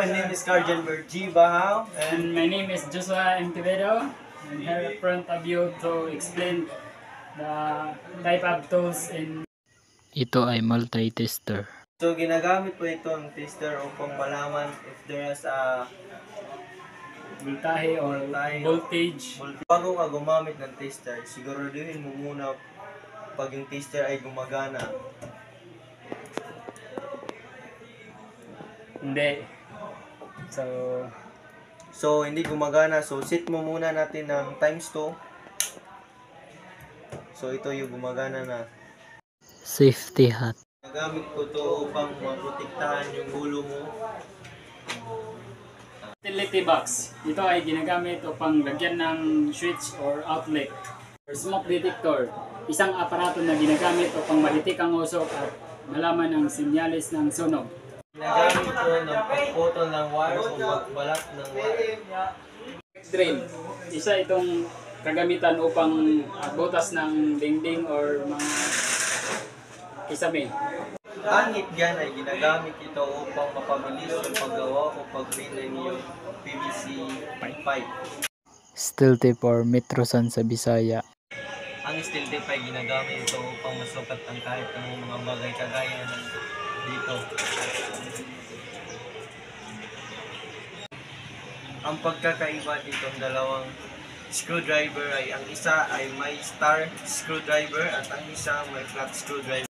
my name is Carjenberg G. Bahao, And my name is Joshua Entivedo. I'm here in front of you to explain the type of tools in. Ito ay multi-tester. so ginagamit po itong tester upang malaman if there is a Voltahe or voltage. Bago ka gumamit ng tester, siguraduhin mo muna pag yung tester ay gumagana. Hindi. So hindi gumagana, so set mo muna natin ng times 2. So ito yung gumagana na. Safety hat. Nagamit ko to upang maprotektahan yung ulo mo. Utility box. Ito ay ginagamit upang lagyan ng switch or outlet. Or smoke detector. Isang aparato na ginagamit upang malitik ang usok at malaman ang sinyalis ng sunog. Nagamit ko ng pagputol ng wire o magbalat ng wire. Drain. Isa itong kagamitan upang butas ng dingding or mga kisame. Kahit yan ay ginagamit ito upang mapabilis yung paggawa o pag-drain ng iyong PVC pipe. Steel tip or metrosan sa Bisaya. Ang steel tape ay ginagamit ito upang masukat ang kahit ng mga bagay kagaya ng dito. Ang pagkakaiba ditong dalawang screwdriver ay ang isa ay may star screwdriver at ang isa may flat screwdriver.